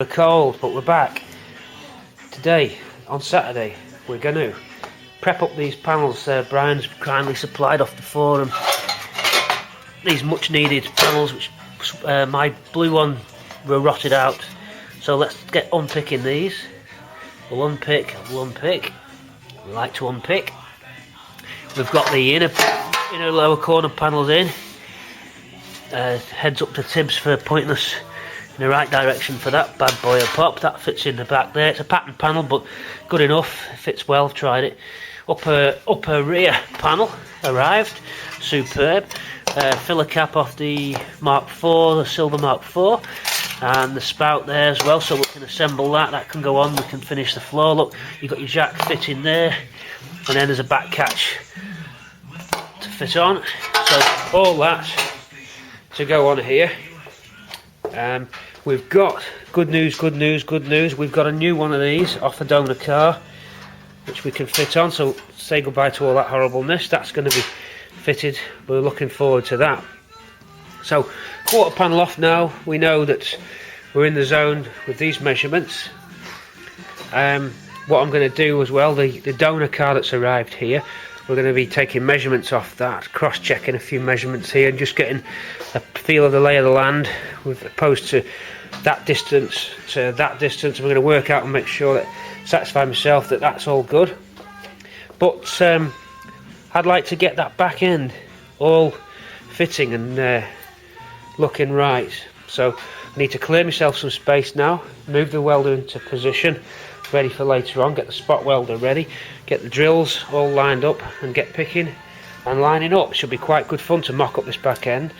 We're cold, but we're back. Today, on Saturday, we're going to prep up these panels Brian's kindly supplied off the forum. These much needed panels, which my blue one were rotted out. So let's get unpicking these. We'll unpick. We like to unpick. We've got the inner lower corner panels in. Heads up to Tibbs for pointing us in the right direction for that bad boy pop. That fits in the back there. It's a pattern panel, but good enough. It fits well. I've tried it. Upper rear panel arrived. Superb. Filler cap off the Mark IV, the silver Mark IV, and the spout there as well. So we can assemble that. That can go on. We can finish the floor. Look, you've got your jack fit in there, and then there's a back catch to fit on. So all that to go on here. We've got good news. We've got a new one of these off a donor car, which we can fit on. So say goodbye to all that horribleness. That's going to be fitted. We're looking forward to that. So quarter panel off now. We know that we're in the zone with these measurements. What I'm going to do as well, the donor car that's arrived here, we're going to be taking measurements off that, cross-checking a few measurements here, and just getting a feel of the lay of the land, with opposed to that distance to that distance. We're going to work out and make sure that satisfy myself that that's all good. But I'd like to get that back end all fitting and looking right. So I need to clear myself some space now, move the welder into position, ready for later on, get the spot welder ready, get the drills all lined up and get picking and lining up. Should be quite good fun to mock up this back end.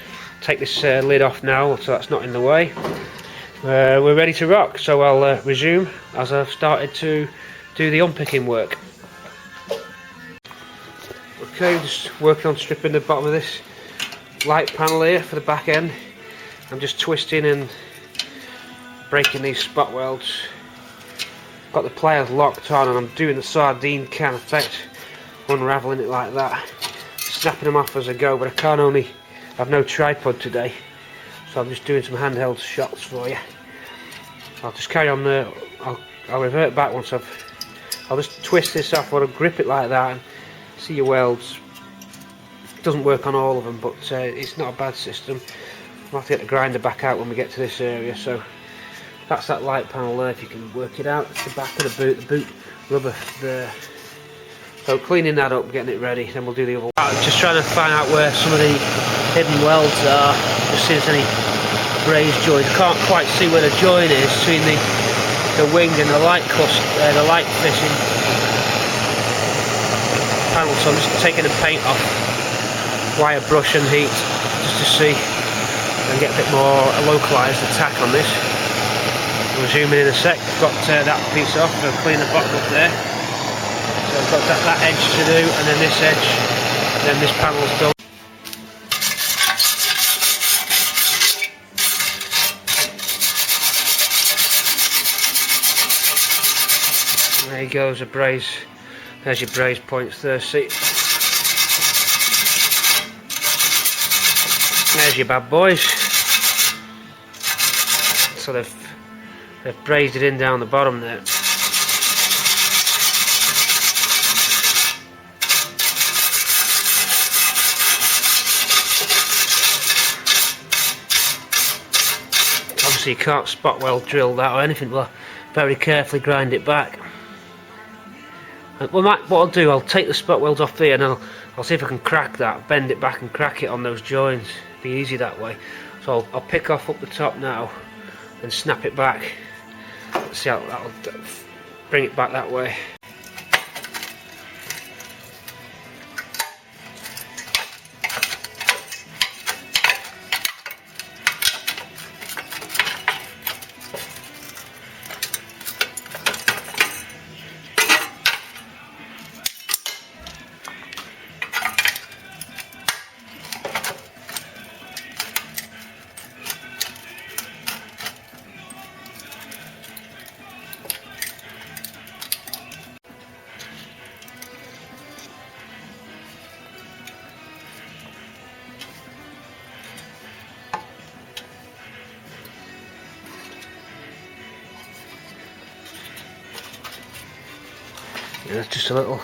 Take this lid off now so that's not in the way. We're ready to rock, so I'll resume as I've started to do the unpicking work. Okay, just working on stripping the bottom of this light panel here for the back end. I'm just twisting and breaking these spot welds. Got the pliers locked on and I'm doing the sardine can effect, unravelling it like that, snapping them off as I go, but I can't I've no tripod today, so I'm just doing some handheld shots for you. I'll just carry on I'll revert back once I'll just twist this off or grip it like that and see your welds. It doesn't work on all of them, but it's not a bad system. I'll have to get the grinder back out when we get to this area. So that's that light panel there, if you can work it out. It's the back of the boot rubber there. So cleaning that up, getting it ready, then we'll do the other one. Just trying to find out where some of the hidden welds are, just see if there's any raised joints. Can't quite see where the joint is between the wing and the light the light fitting panel. So I'm just taking the paint off, wire brush and heat, just to see and get a bit more localised attack on this. We'll zoom in a sec. Got that piece off, I'll clean the bottom up there. So I've got that edge to do, and then this edge, and then this panel's done. And there you go, there's a braze. There's your braze points there, see. There's your bad boys. So they've brazed it in down the bottom there. Obviously you can't spot weld drill that or anything, but very carefully grind it back. What I'll do, I'll take the spot welds off here and I'll see if I can crack that, bend it back and crack it on those joints. Be easy that way. So I'll pick off up the top now and snap it back. Let's see how that'll bring it back that way. There's just a little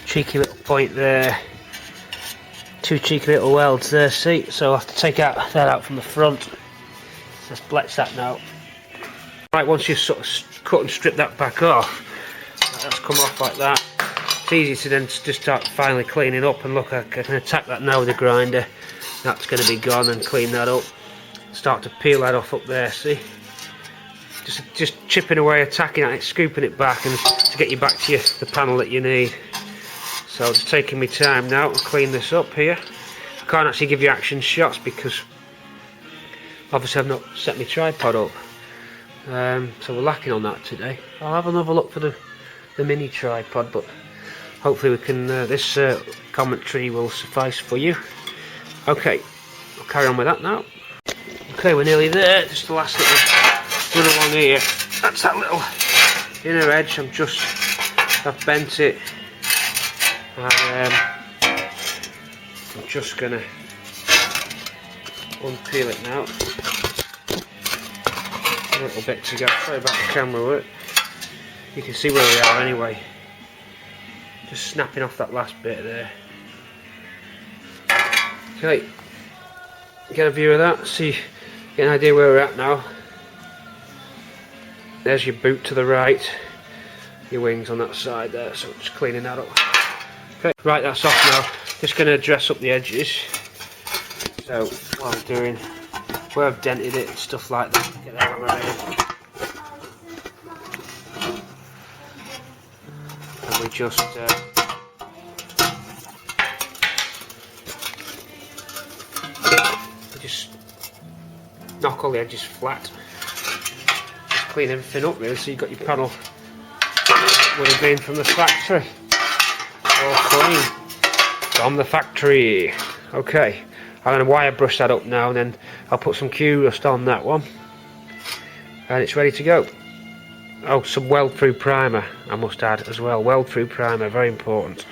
cheeky little point there. 2 cheeky little welds there, see? So I'll have to take that out from the front. Let's blitz that now. Right, once you've sort of cut and stripped that back off, that's come off like that. It's easy to then just start finally cleaning up, and look, I can attack that now with a grinder. That's going to be gone, and clean that up. Start to peel that off up there, see? Just chipping away, attacking at it, scooping it back, and to get you back to the panel that you need. So just taking my time now to clean this up here. I can't actually give you action shots because obviously I've not set my tripod up. So we're lacking on that today. I'll have another look for the mini tripod, but hopefully we can. This commentary will suffice for you. Okay, I'll carry on with that now. Okay, we're nearly there. Just the last little run along here. That's that little inner edge. I've bent it, and I'm just gonna unpeel it now. A little bit to go. Sorry about the camera work. You can see where we are anyway. Just snapping off that last bit there. Okay, get a view of that. See, get an idea where we're at now. There's your boot to the right. Your wings on that side there. So just cleaning that up. Okay, right, that's off now. Just going to dress up the edges. So what I'm doing, where I've dented it and stuff like that, get that hammer in. And we just knock all the edges flat. Just clean everything up really, so you've got your panel would have been from the factory. All clean from the factory. Okay. I'm going to wire brush that up now, and then I'll put some Q rust on that one, and it's ready to go. Oh, some weld through primer I must add as well. Weld through primer, very important.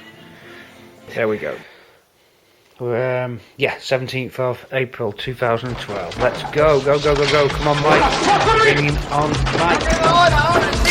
There we go. Yeah, 17th of April 2012. Let's go, go, go, go, go. Come on, Mike. Bring him on, Mike.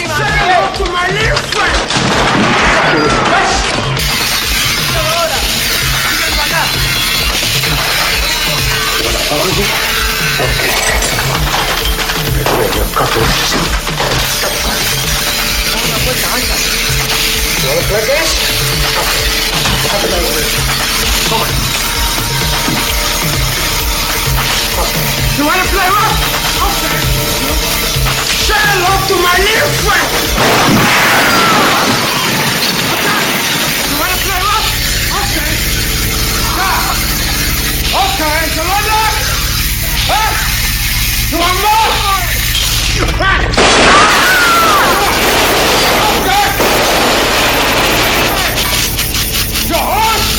You wanna play rough? Okay. Say hello to my little friend. You wanna play rough? Okay. Yeah. Okay, so what luck? Huh? You want more? Okay. Your horse?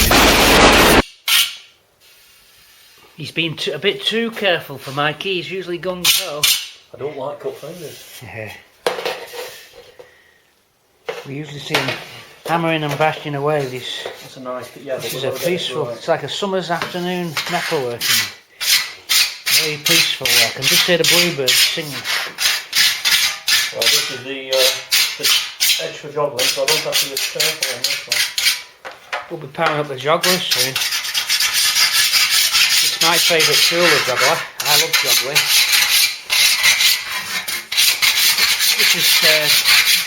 He's been a bit too careful for Mikey. He's usually gung-ho. I don't like cut fingers. Yeah. We usually see him hammering and bashing away with his. That's a nice, yeah. This is a peaceful. It's like a summer's afternoon metalworking. Very peaceful. I can just hear the bluebirds singing. Well, this is the edge for joggling, so I don't have to be careful on this one. We'll be powering up the jogglers soon. It's my favourite tool, the joggler. I love joggling. This is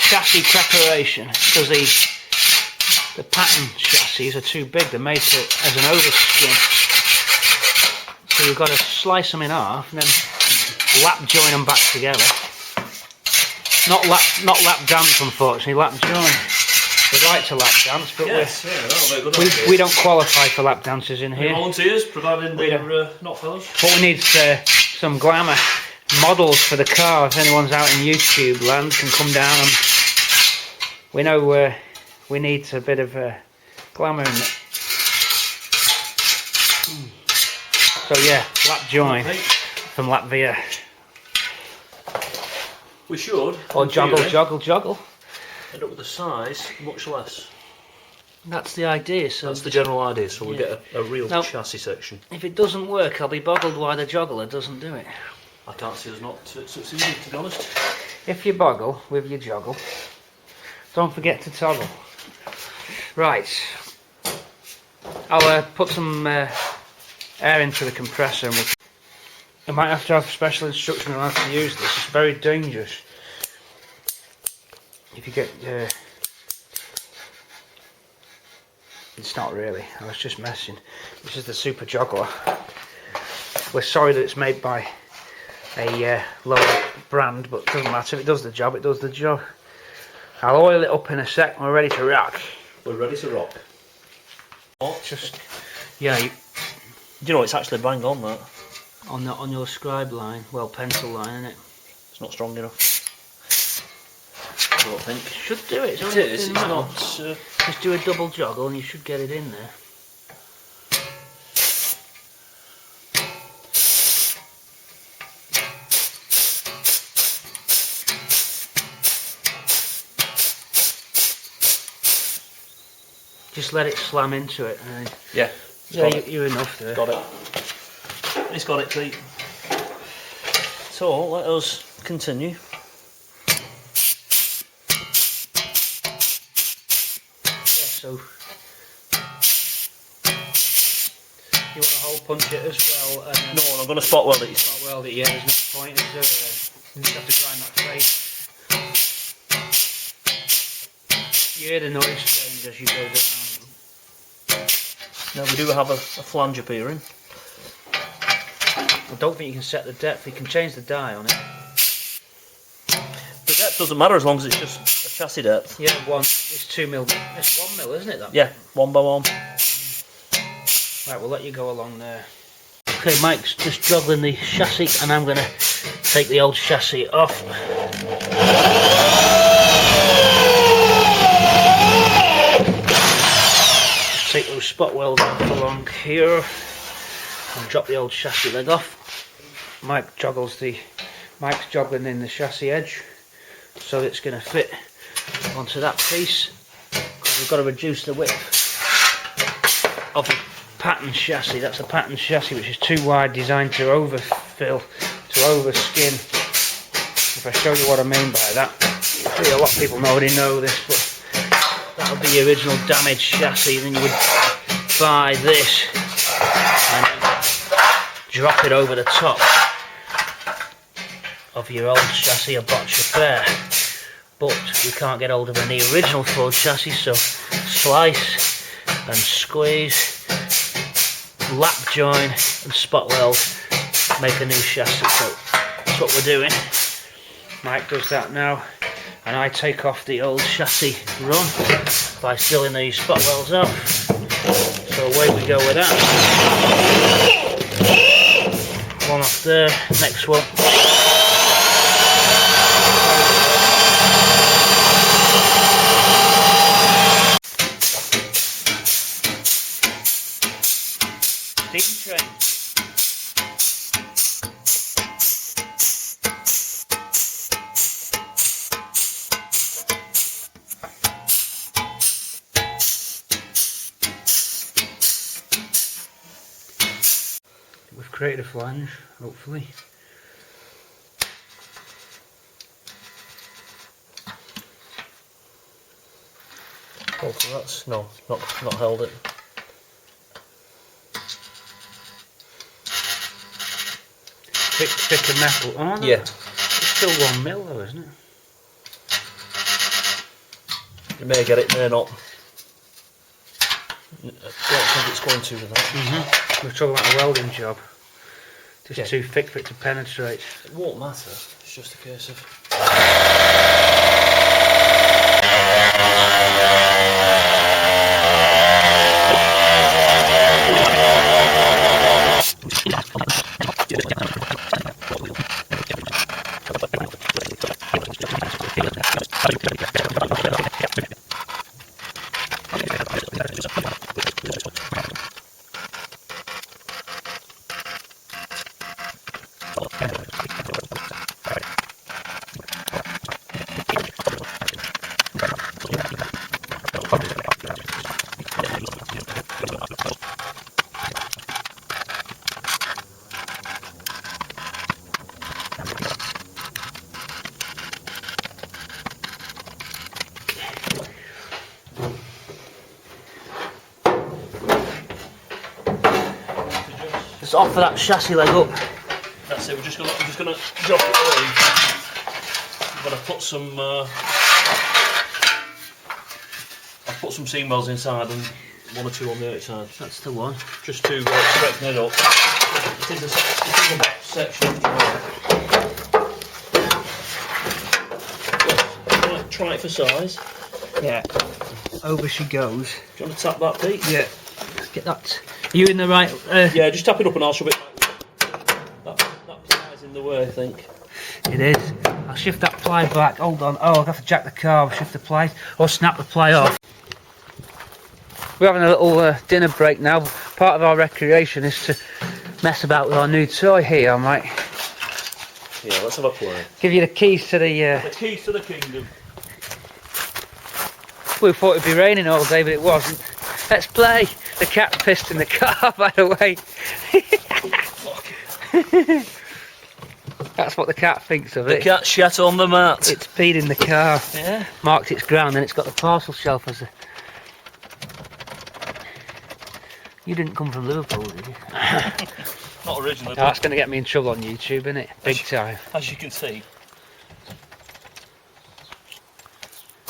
chassis preparation, because the pattern chassis are too big. They're made as an overskin. So you've got to slice them in half and then lap join them back together. Not lap dance, unfortunately. Lap join. We'd like to lap dance, but Yes, yeah, that'll be a good idea. we don't qualify for lap dances in here. Volunteers, providing they're not fellas. What we need is some glamour models for the car. If anyone's out in YouTube land, can come down, and we know we need a bit of glamour in it. So yeah, lap join from Latvia. We should. Or in joggle, theory, joggle, joggle. end up with a size much less. that's the idea. So That's the general idea, so we Yeah. get a real Now- chassis section. if it doesn't work, I'll be boggled why the joggler doesn't do it. I can't see us not succeeding, to be honest. If you boggle with your joggle, it's Don't forget to toggle. Right. I'll put some air into the compressor and I might have to have special instruction on how to use this. It's very dangerous. If you get... it's not really, I was just messing. This is the Super Juggler. We're sorry that it's made by a lower brand, but it doesn't matter. If it does the job, it does the job. I'll oil it up in a sec. We're ready to rock. We're ready to rock. What? Just, yeah, Do you know, it's actually bang on that. on your scribe line, well, pencil line, isn't it? It's not strong enough. I don't think. Should do it. It is. It's not. Just do a double joggle and you should get it in there. Just let it slam into it. And Yeah. You're enough there. Got it. It's got it, Pete. So let us continue. So you want to hole punch it as well? And No, I'm going to spot weld it. spot weld it. Yeah, there's no point. You just have to grind that face. You hear the noise change as you go down. Now we do have a flange appearing. I don't think you can set the depth. You can change the die on it. The depth doesn't matter as long as it's just a chassis depth. Yeah, it's 2 mil. It's 1 mil, isn't it? That? Yeah, 1 by 1. Right, we'll let you go along there. Okay, Mike's just juggling the chassis, and I'm going to take the old chassis off. Take those spot welds off along here and drop the old chassis leg off. Mike's joggling in the chassis edge so it's going to fit onto that piece. We've got to reduce the width of the pattern chassis. That's a pattern chassis which is too wide, designed to overfill, to overskin. If I show you what I mean by that, a lot of people already know this, but that would be the original damaged chassis. Then you would buy this and drop it over the top of your old chassis, a botch affair. But we can't get hold of any original Ford chassis, so slice and squeeze, lap join and spot weld, make a new chassis. So that's what we're doing. Mike does that now, and I take off the old chassis run by sealing these spot welds off. So away we go with that. One off there, next one. Steam train. We've created a flange, hopefully. Hopefully that's not held it. Thicker metal. Oh no, Yeah. it's still 1 mil though, isn't it? You may get it, may not. I don't think it's going to with that. We're talking about a welding job. Just Yeah. too thick for it to penetrate. It won't matter. It's just a case of. off of that chassis leg up. That's it. We're just gonna drop it in. I'm gonna put some. I've put some seam wells inside and 1 or 2 on the outside. That's the one. Just to straighten it up. It is a section. Try it for size. Yeah. Over she goes. Do you want to tap that, Pete? Yeah. Let's get that. Are you in the right? Yeah, just tap it up and I'll shove it. That plie's in the way, I think. It is. I'll shift that ply back. Hold on. Oh, I'll have to jack the car. I'll shift the ply or snap the ply off. We're having a little dinner break now. Part of our recreation is to mess about with our new toy here. I might Yeah, let's have a play. give you the keys to the. The keys to the kingdom. We thought it'd be raining all day, but it wasn't. Let's play. The cat pissed in the car, by the way. That's what the cat thinks of The it. cat shat on the mat. It's peed in the car. Yeah. Marked its ground, and it's got the parcel shelf as a. You didn't come from Liverpool, did you? Not originally. Oh, that's going to get me in trouble on YouTube, isn't it? Big time. As you can see.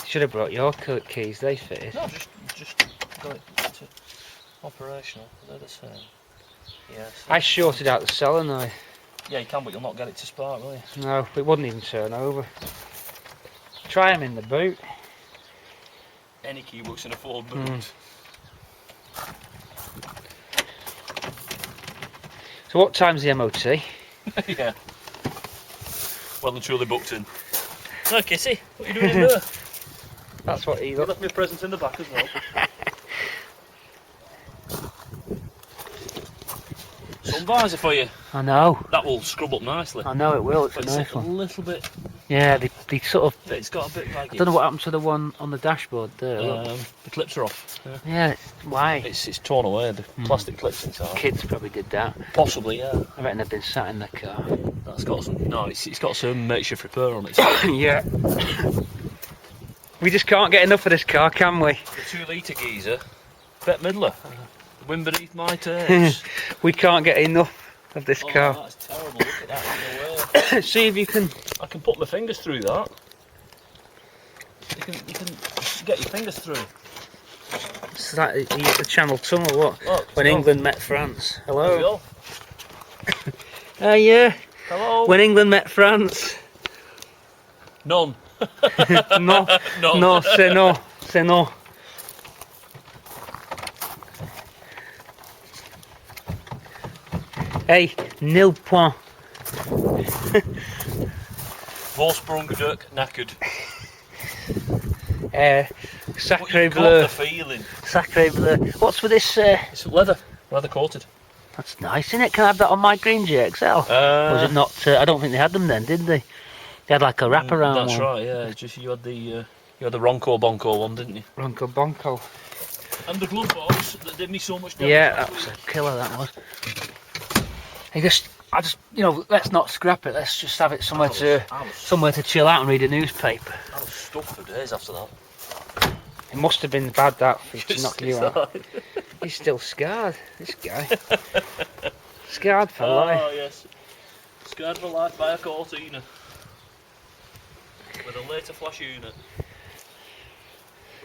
Should have brought your keys. They fitted. No, just got it to operational. They're the same. Yes. I shorted out the solenoid. Yeah, you can, but you'll not get it to spark, will you? No, it wouldn't even turn over. Try them in the boot. Any key works in a Ford boot. So what time's the MOT? Yeah. Well and truly booked in. No, Kitty, what are you doing in there? That's what he You looked. left me a present in the back as well. Sun visor for you. I know. That will scrub up nicely. I know it will. It's But a it's nice a one. little bit. Yeah, they sort of. It's got a bit baggy. I don't know what happened to the one on the dashboard there. Look. The clips are off. Yeah. Yeah, why? It's torn away. The plastic clips inside. Kids probably did that. Possibly, yeah. I reckon they've been sat in the car. That's got some. No, it's got some makeshift repair on it. Yeah. We just can't get enough of this car, can we? The 2 litre geezer, Bette Midler, wind beneath my tapes. We can't get enough of this Oh, car. that's terrible. Look at that in the way. See if you can. I can put my fingers through that. You can get your fingers through. It's like you hit the Channel Tunnel. What? Look, When look. England met France. There we Hello. go. Yeah. Hello. When England met France. None. No. No. No. C'est no. C'est no. Hey, nil point. Vorsprung knackered. Sacre But you bleu. got the feeling. Sacre bleu. What's with this? It's leather coated. That's nice, isn't it? Can I have that on my green GXL? Was it not? I don't think they had them then, did they? They had like a wraparound That's one. right. Yeah. Just you had the Ronco Bonco one, didn't you? Ronco Bonco. And the glove box that did me so much damage. Yeah, that was a killer. That was. Let's not scrap it. Let's just have it somewhere to chill out and read a newspaper. I was stuck for days after that. It must have been bad that for to knock you out. out. He's still scarred. This guy. Scarred for Oh life. yes. Scared for life by a Cortina. With a later flash unit.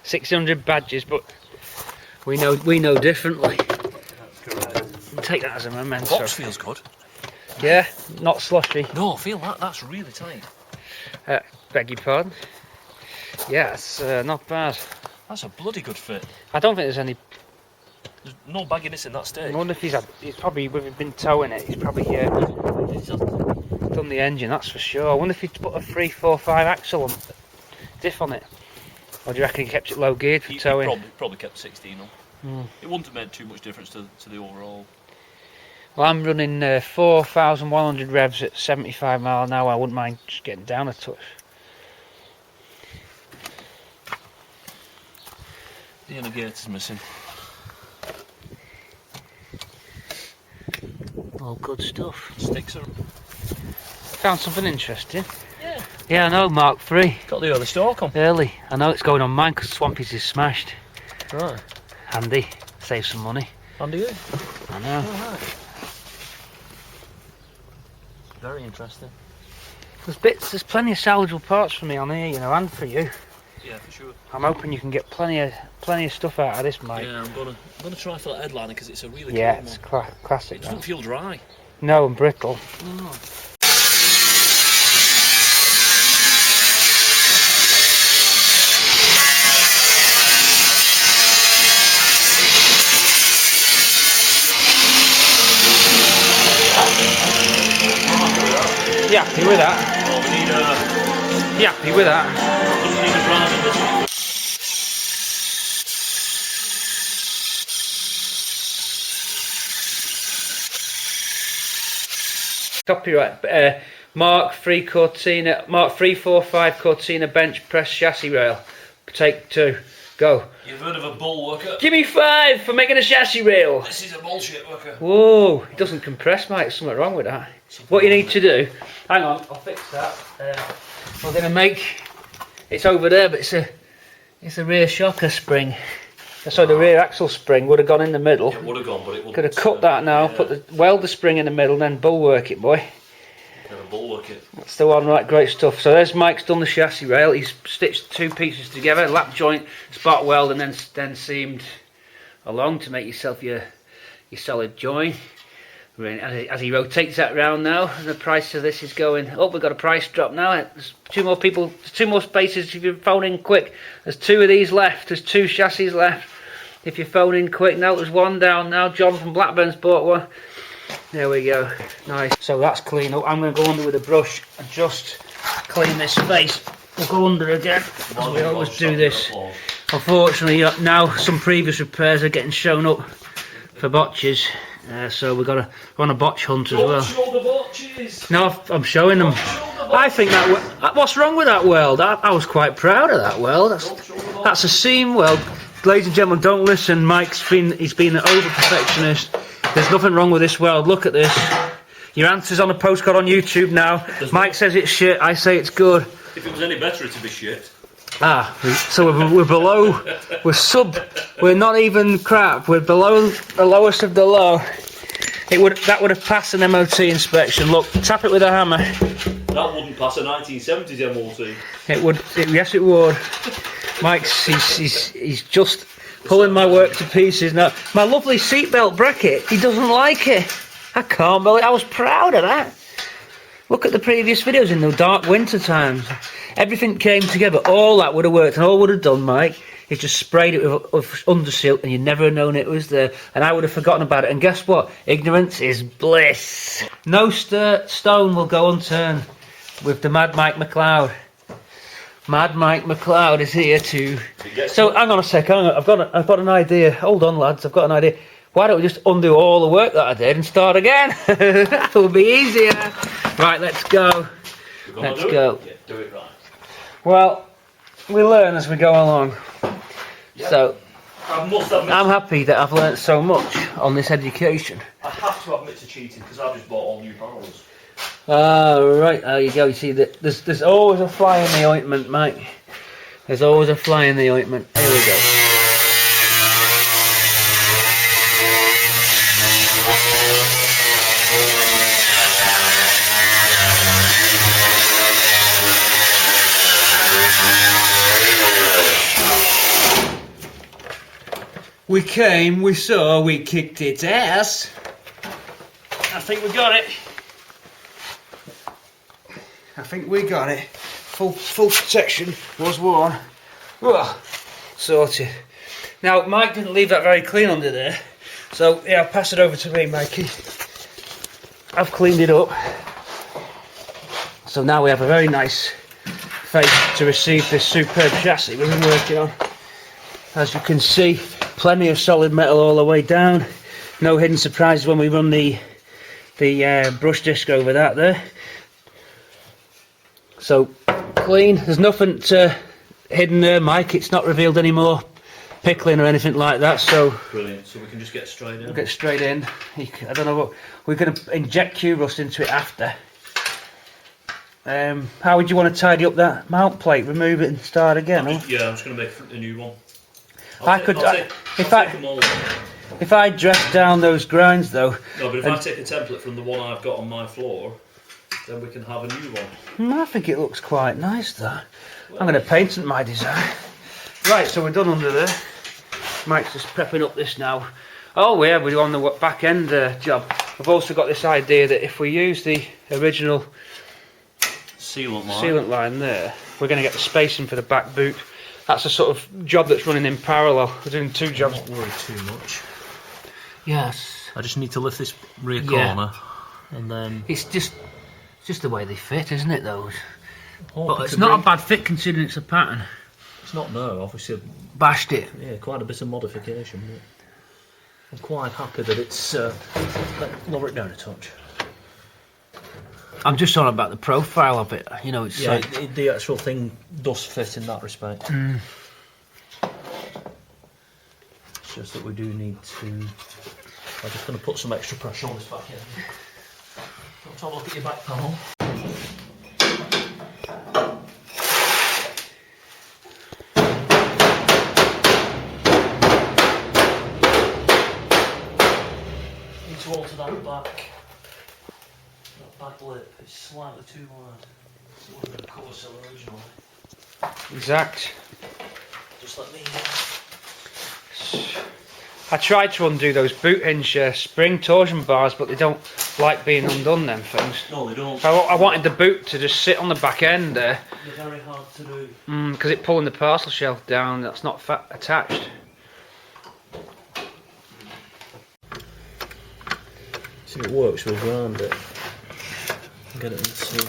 600 badges, but we know differently. That's correct. Take that as a memento. The box feels good. Yeah, not slushy. No, I feel that. That's really tight. Beg your pardon. Yeah, it's not bad. That's a bloody good fit. I don't think there's any. There's no bagginess in that I steak. wonder if he's probably, with him been towing it, he's probably done the engine, that's for sure. I wonder if he'd put a 345 axle on, diff on it. Or do you reckon he kept it low geared for He towing? probably kept 16 on. It wouldn't have made too much difference to the overall. Well, I'm running 4,100 revs at 75 mile an hour. I wouldn't mind just getting down a touch. The inner gate is missing. All good stuff. Sticks are. Found something interesting. Yeah. Yeah, I know, Mark III. Got the early stalk on. Early. I know it's going on mine because Swampy's is smashed. Right. Handy. Save some money. Under you. I know. Alright. Very interesting. There's plenty of salvageable parts for me on here, you know, and for you. Yeah, for sure. I'm hoping you can get plenty of stuff out of this, mate. Yeah, I'm gonna try for that headliner because it's a really Yeah, cool it's one. classic. It doesn't feel dry. No, and brittle. No. Yeah, happy with that. Well, we need Yeah, happy with that. need a brand on this one. Copyright. Mark 345 Cortina bench press chassis rail. Take 2. Go. You've heard of a bull worker? Give me 5 for making a chassis rail. This is a bullshit worker. Whoa, it doesn't compress, mate. There's something wrong with that. What you need to do, hang on, I'll fix that. We're going to make, it's over there, but it's a rear shocker spring. So the rear axle spring would have gone in the middle. It would have gone, but it wouldn't. Could have cut that now, Yeah. weld the spring in the middle, then bulwark it, boy. Kind of bull work it. That's the one, right, great stuff. So there's Mike's done the chassis rail. He's stitched 2 pieces together, lap joint, spot weld, and then seamed along to make yourself your solid join. As he rotates that round now, the price of this is going up. We've got a price drop now. There's 2 more people, there's 2 more spaces if you phone in quick. There's 2 of these left. There's 2 chassis left. If you phone in quick now, there's 1 down now. John from Blackburn's bought one. There we go. Nice. So that's clean up. I'm going to go under with a brush and just clean this face. We'll go under again, as we always do this. Unfortunately, now some previous repairs are getting shown up for botches. So we're on a botch hunt as well. Show the botches. No, I'm showing them. I think what's wrong with that weld? I was quite proud of that weld. That's a seam weld. Ladies and gentlemen, don't listen. He's been an over perfectionist. There's nothing wrong with this weld. Look at this. Your answer's on a postcard on YouTube now. Mike says it's shit. I say it's good. If it was any better, it'd be shit. So we're below. We're not even crap. We're below the lowest of the low. That would have passed an MOT inspection. Look, tap it with a hammer. That wouldn't pass a 1970s MOT. It would. Yes, it would. Mike's he's just pulling my work to pieces now. My lovely seatbelt bracket. He doesn't like it. I can't believe. I was proud of that. Look at the previous videos in the dark winter times. Everything came together. All that would have worked, and all would have done, Mike, is just sprayed it with underseal, and you'd never have known it was there. And I would have forgotten about it. And guess what? Ignorance is bliss. No stone will go unturned with the Mad Mike McLeod. Mad Mike McLeod is here to. So hang on a sec. I've got an idea. Hold on, lads. I've got an idea. Why don't we just undo all the work that I did and start again? That will be easier. Right, let's go. Let's go. Yeah, do it right. Well, we learn as we go along. Yeah. So, I must admit, I'm happy that I've learnt so much on this education. I have to admit to cheating because I just bought all new barrels. Right, there you go. You see, that there's always a fly in the ointment, Mike. There's always a fly in the ointment. Here we go. We came, we saw, we kicked its ass. I think we got it. Full protection was worn. Ugh, sorted. Now, Mike didn't leave that very clean under there. So, yeah, I'll pass it over to me, Mikey. I've cleaned it up. So now we have a very nice face to receive this superb chassis we've been working on. As you can see, plenty of solid metal all the way down. No hidden surprises when we run the brush disc over that there. So clean. There's nothing hidden there, Mike. It's not revealed any more pickling or anything like that. So Brilliant. So we can just get straight in. we'll get straight in. I don't know what we're going to inject Q-rust into it after. How would you want to tidy up that mount plate? Remove it and start again? Yeah, I'm just going to make a new one. If I dress down those grinds though. No, but if I take a template from the one I've got on my floor, then we can have a new one. I think it looks quite nice, that. I'm going to paint it my design. Right, so we're done under there. Mike's just prepping up this now. Oh yeah, we're on the back end job. I've also got this idea that if we use the original sealant line there, we're going to get the spacing for the back boot. That's a sort of job that's running in parallel. We're doing two jobs. Don't worry too much. Yes. I just need to lift this rear corner, and then It's just the way they fit, isn't it, those? but It's not a bad fit considering it's a pattern. It's not, no. Obviously, Bashed it. yeah, quite a bit of modification. But I'm quite happy that it's. Lower it down a touch. I'm just on about the profile of it. You know, it's Yeah, like the actual thing does fit in that respect. It's just that we do need to. I'm just going to put some extra pressure on this back end. Let's have a look at your back panel. Need to alter that back lip. It's slightly too wide. It's a little bit of colour cell originally. exact. Just let me. I tried to undo those boot hinge spring torsion bars, but they don't like being undone, them things. No, they don't. I wanted the boot to just sit on the back end there, They're very hard to do. because it's pulling the parcel shelf down. That's not attached. See if it works, we'll ground it and get it into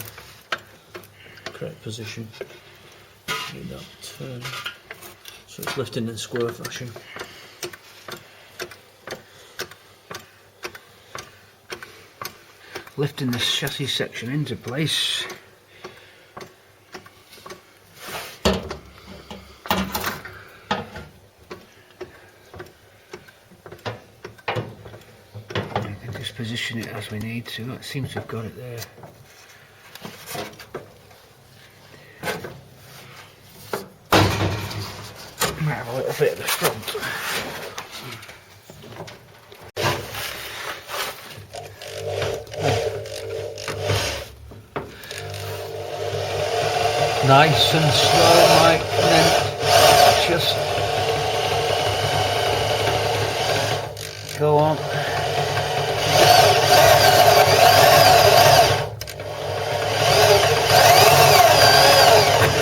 the correct position. Need that turn so it's lifting in square fashion. Lifting the chassis section into place. We can just position it as we need to. It seems to have got it there. Might have a little bit at the front. Nice and slow, Mike, and then just go on.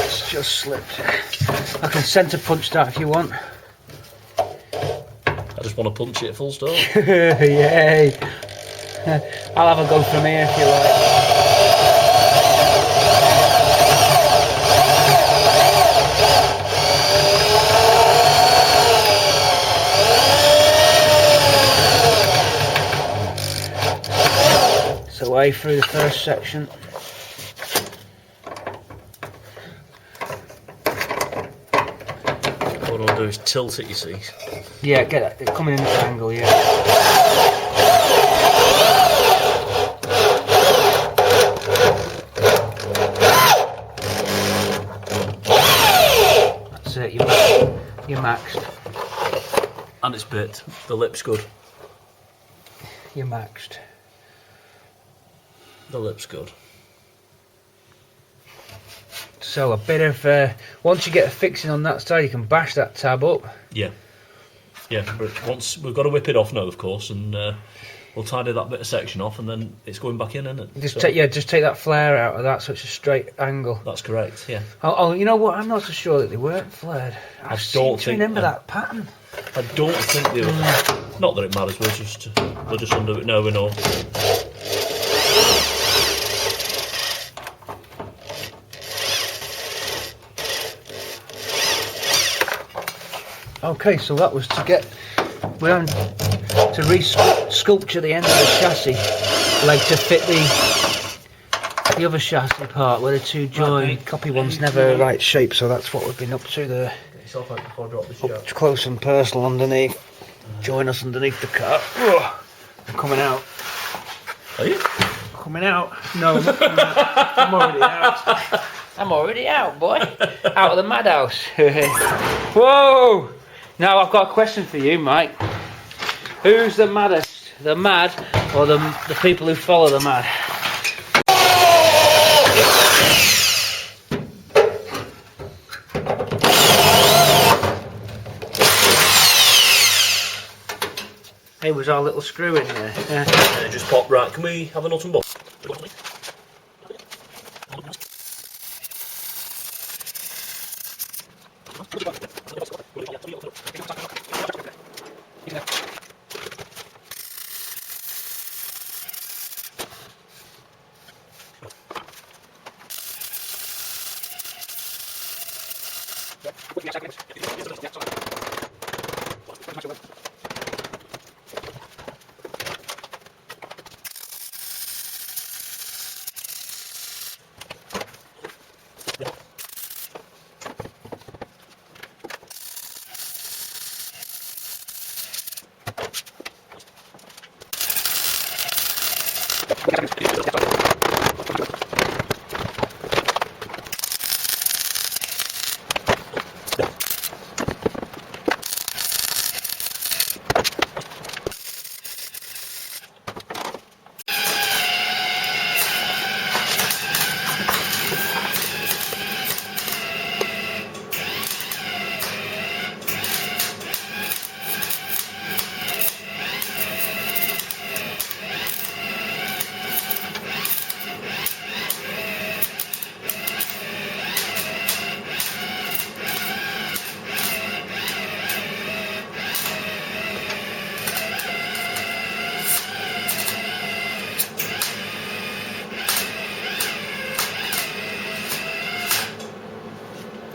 It's just slipped. I can centre punch that if you want. I just want to punch it full stop. Yay! I'll have a go from here if you like. Away through the first section. What I'll do is tilt it, you see. Yeah, get it. It's coming in this angle, yeah. That's it, you're maxed. And it's bit. The lip's good. You're maxed. The lip's good. So a bit of once you get a fixing on that side, you can bash that tab up. Yeah. Yeah, but once we've got to whip it off now, of course, and we'll tidy that bit of section off, and then it's going back in, isn't it? Just So- just take that flare out of that, so it's a straight angle. That's correct. Yeah. Oh, you know what? I'm not so sure that they weren't flared. I seem don't to think- remember that pattern. I don't think they were. Not that it matters. We'll just undo it. No, we know. Okay, so that was to get round to re-sculpture the end of the chassis leg to fit the other chassis part where the two join. Copy one's never right shape, so that's what we've been up to there. Get yourself out before I drop this Up close and personal underneath. Join us underneath the car. I'm coming out. Are you? Coming out? No, I'm not coming out. I'm already out. I'm already out, boy. Out of the madhouse. Whoa! Now I've got a question for you, Mike. Who's the maddest? The mad or the people who follow the mad? Hey, was our little screw in there? Yeah. And it just popped. Right, can we have a nut and bolt?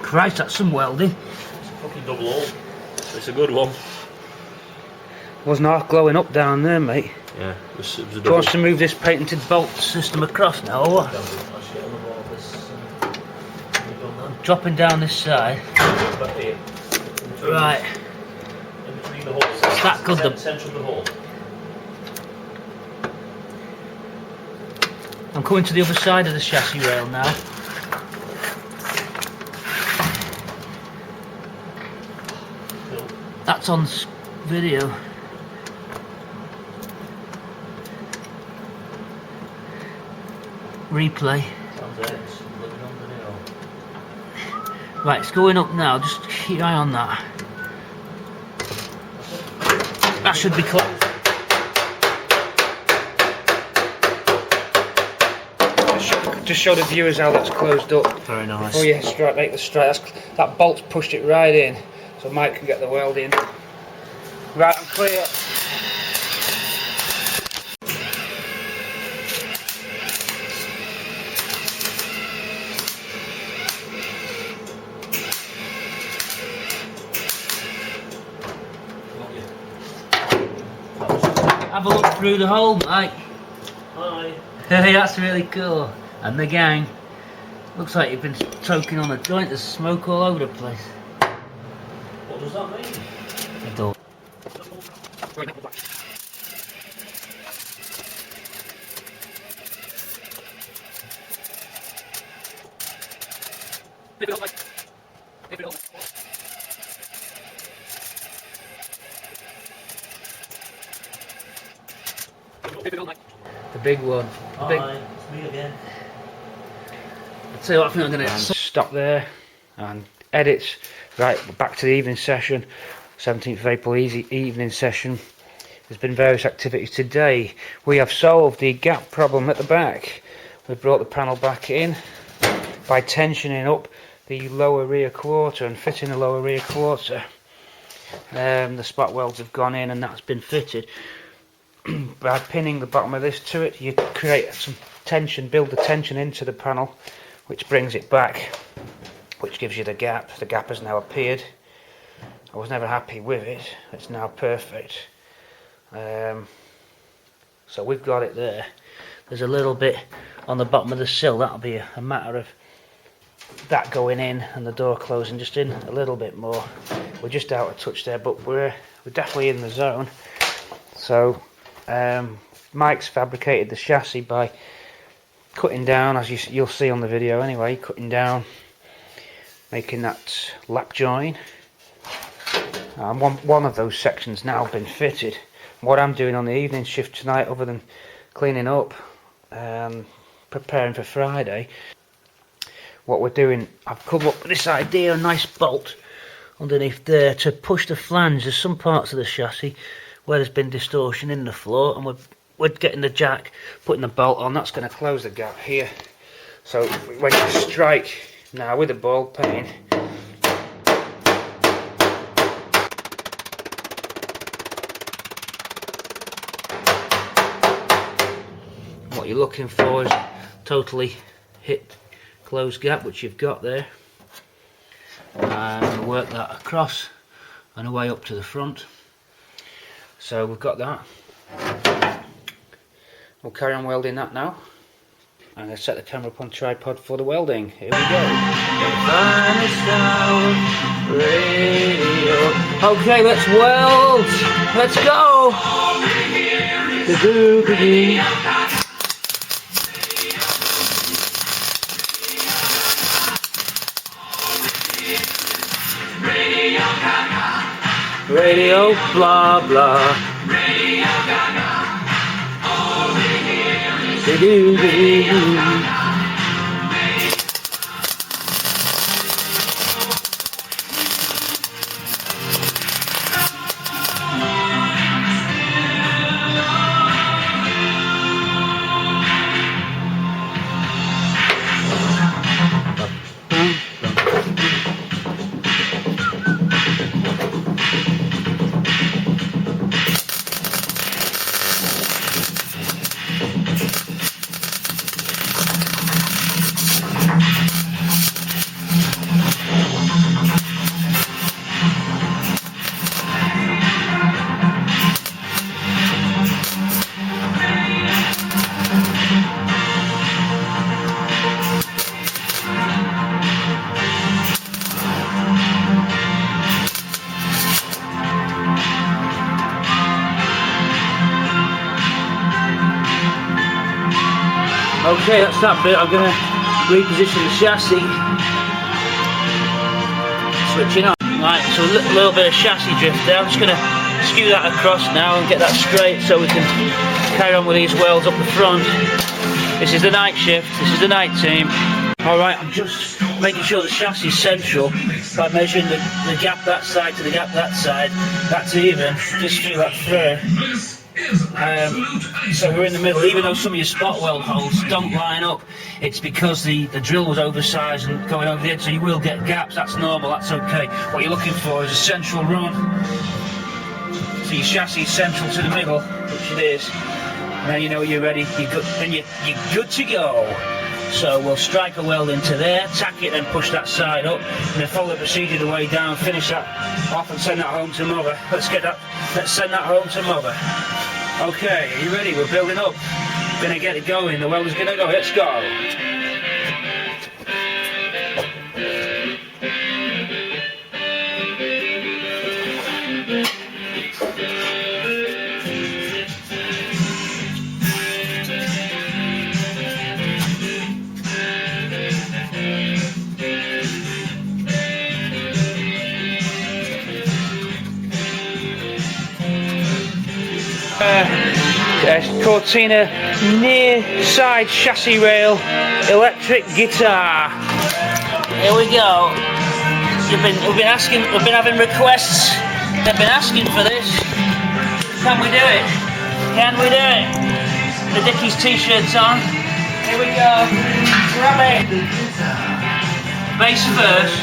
Christ, that's some welding. It's a fucking double hole. It's a good one. Wasn't half glowing up down there, mate. Yeah, it was a Do you double. want us to move this patented bolt system across now, or what? Dropping down this side. Right. In between the holes. It's that good, the Centre of the hole. I'm coming to the other side of the chassis rail now. That's on video. Replay. Right, it's going up now. Just keep your eye on that. That should be closed. Just show the viewers how that's closed up. Very nice. Oh yeah, straight, make the straight. That bolt's pushed it right in, so Mike can get the weld in. Right, I'm clear. Have a look through the hole, Mike. Hi. Hey, that's really cool. And the gang. Looks like you've been choking on a joint. There's smoke all over the place. What does that mean? I don't. The big one. The big. Hi, it's me again. I'll tell you what, I think I'm going to Stop there and edits. Right, we're back to the evening session. 17th of April evening session. There's been various activities today. We have solved the gap problem at the back. We brought the panel back in by tensioning up the lower rear quarter and fitting the lower rear quarter. The spot welds have gone in and that's been fitted. By pinning the bottom of this to it, you create some tension, build the tension into the panel, which brings it back, which gives you the gap. The gap has now appeared. I was never happy with it. It's now perfect. So we've got it there. There's a little bit on the bottom of the sill. That'll be a matter of that going in and the door closing just in a little bit more. We're just out of touch there, but we're definitely in the zone. So Mike's fabricated the chassis by cutting down, as you'll see on the video anyway, cutting down, making that lap join. And one of those sections now been fitted. What I'm doing on the evening shift tonight, other than cleaning up, preparing for Friday, what we're doing, I've come up with this idea, a nice bolt underneath there to push the flange. There's some parts of the chassis where there's been distortion in the floor, and we're getting the jack, putting the bolt on. That's going to close the gap here. So when you strike now with a ball peen, what you're looking for is totally hit closed gap, which you've got there, and work that across and away up to the front. So we've got that. We'll carry on welding that now. I'm going to set the camera up on tripod for the welding. Here we go. Okay, let's weld. Let's go. Radio, blah blah. Radio Gaga. All we hear is Okay, that's that bit. I'm going to reposition the chassis. Switching on. Right, so a little bit of chassis drift there. I'm just going to skew that across now and get that straight so we can carry on with these welds up the front. This is the night shift. This is the night team. Alright, I'm just making sure the chassis is central by measuring the gap that side to the gap that side. That's even. Just feel that through. So we're in the middle. Even though some of your spot weld holes don't line up, it's because the drill was oversized and going over the edge, so you will get gaps. That's normal, that's okay. What you're looking for is a central run. So your chassis is central to the middle, which it is. Now you know you're ready, you're good, then you're good to go. So we'll strike a weld into there, tack it, and push that side up, and then follow the procedure the way down, finish that off and send that home to mother. Let's send that home to mother. Okay, are you ready? We're building up. Gonna get it going. The welder's gonna go. Let's go. Cortina near side chassis rail electric guitar. Here we go. We've been having requests. They've been asking for this. Can we do it? Can we do it? The Dickies t-shirts on. Here we go. Grab it. Bass first.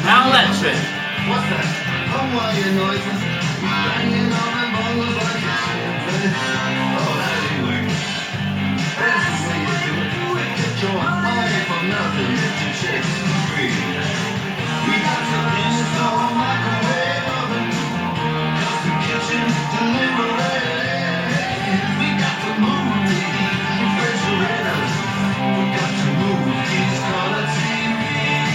Now let's it. What's that? Oh, why you noises? Banging on the ball like oh, anyway. That's the way you do it. Wicked joint, party for nothing. Mr. Chicks free. We got some install microwave oven. Custom kitchen delivery. We got to move these refrigerators. We got to move these color TVs.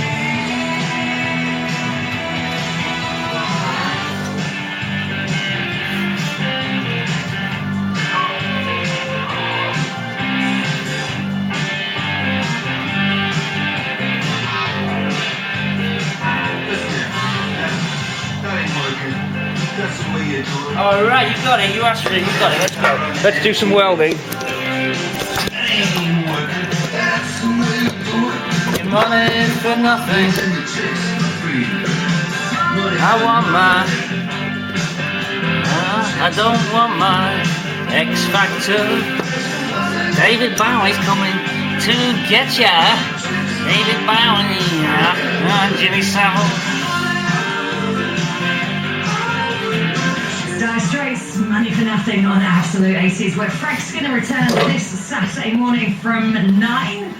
Alright, you got it, you asked for it, you got it, let's go. Let's do some welding. money for nothing. I want my, I don't want my X Factor. David Bowie's coming to get ya. David Bowie, Jimmy Savile. Dire Straits, Money for Nothing on Absolute 80s, where Frank's going to return this Saturday morning from 9.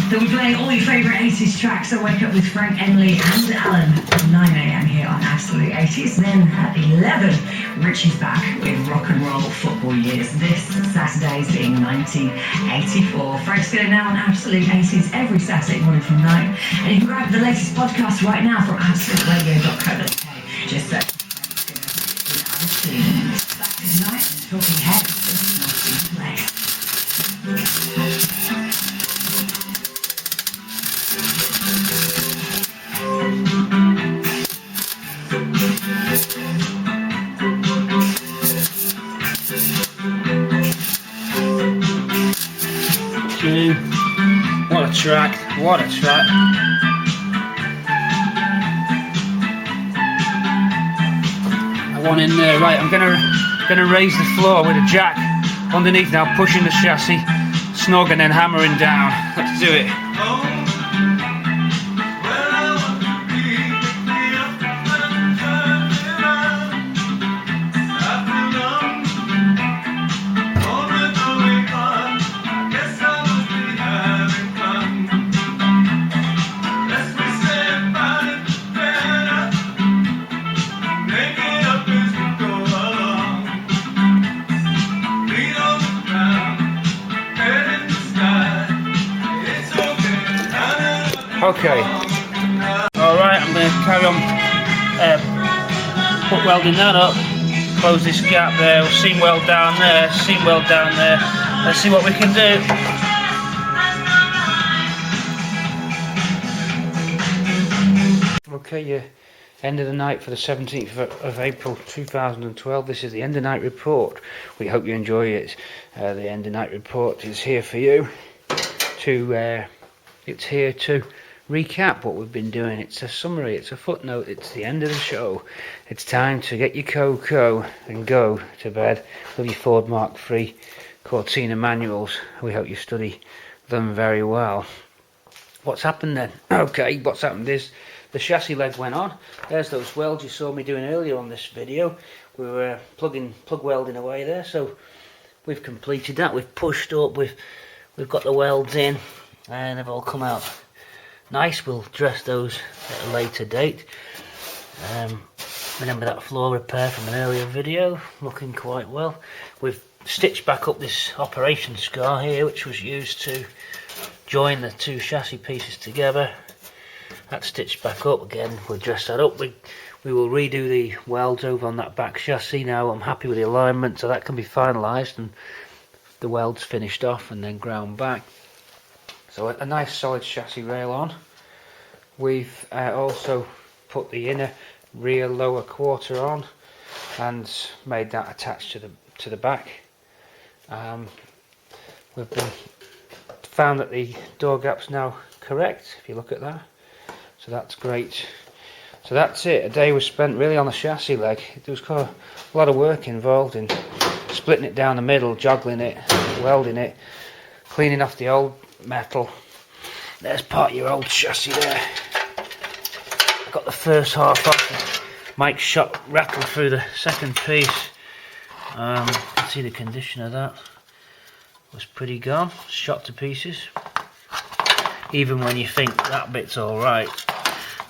They'll be playing all your favourite 80s tracks, so wake up with Frank, Emily and Alan at 9 AM here on Absolute 80s. Then at 11, Richie's back with Rock and Roll Football Years. This Saturday's being 1984. Frank's going now on Absolute 80s every Saturday morning from 9. And you can grab the latest podcast right now from absoluteradio.co.uk. Just search back tonight and Talking Heads. Nice What a track, what a track. I want in there, right, I'm gonna raise the floor with a jack underneath now, pushing the chassis, snug and then hammering down. Let's do it. Okay, alright, I'm going to carry on put welding that up, close this gap there, seam weld down there, seam weld down there. Let's see what we can do. Okay, yeah, end of the night for the 17th of April 2012. This is the end of night report. We hope you enjoy it. The end of night report is here for you to it's here to recap what we've been doing. It's a summary, it's a footnote, it's the end of the show. It's time to get your cocoa and go to bed with your Ford Mark III Cortina manuals. We hope you study them very well. What's happened then? Okay, what's happened is the chassis leg went on. There's those welds you saw me doing earlier on this video. We were plug welding away there, so we've completed that. We've pushed up, we've got the welds in, and they've all come out nice. We'll dress those at a later date. Remember that floor repair from an earlier video, looking quite well. We've stitched back up this operation scar here, which was used to join the two chassis pieces together. That's stitched back up again. We'll dress that up. We will redo the welds over on that back chassis now. I'm happy with the alignment, so that can be finalised and the welds finished off and then ground back. So a nice solid chassis rail on. We've also put the inner rear lower quarter on and made that attached to the back. We've found that the door gap's now correct, if you look at that. So that's great. So that's it. A day was spent really on the chassis leg. There was quite a lot of work involved in splitting it down the middle, joggling it, welding it, cleaning off the old metal. There's part of your old chassis there. Got the first half off. Mike's shot rattled through the second piece. You can see the condition of that. Was pretty gone, shot to pieces. Even when you think that bit's alright,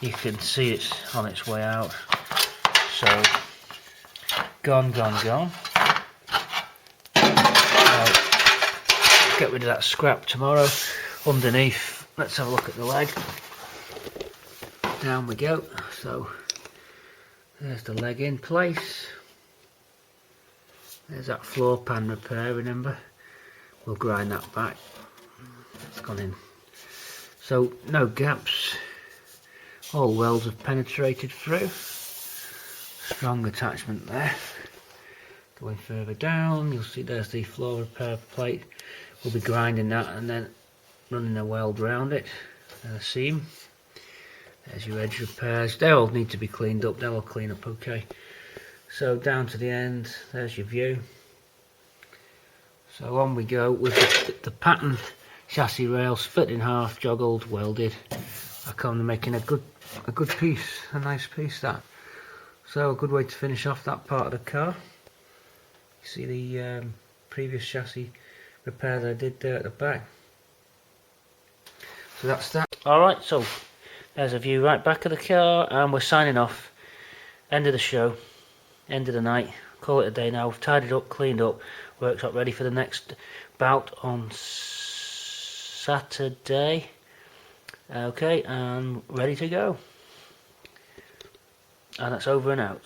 you can see it's on its way out. So, gone. Get rid of that scrap tomorrow. Underneath, let's have a look at the leg. Down we go. So there's the leg in place. There's that floor pan repair, remember? We'll grind that back. It's gone in. So no gaps. All welds have penetrated through. Strong attachment there. Going further down, you'll see there's the floor repair plate. We'll be grinding that and then running a weld round it. seam. There's your edge repairs. They all need to be cleaned up. They'll all clean up okay. So down to the end, there's your view. So on we go with the pattern chassis rail split in half, joggled, welded. I come making a good piece, a nice piece that. So a good way to finish off that part of the car. You see the previous chassis repairs I did there at the back. So that's that. Alright, so there's a view right back of the car, and we're signing off. End of the show, end of the night. Call it a day now. We've tidied up, cleaned up, workshop ready for the next bout on Saturday. Okay, and ready to go. And that's over and out.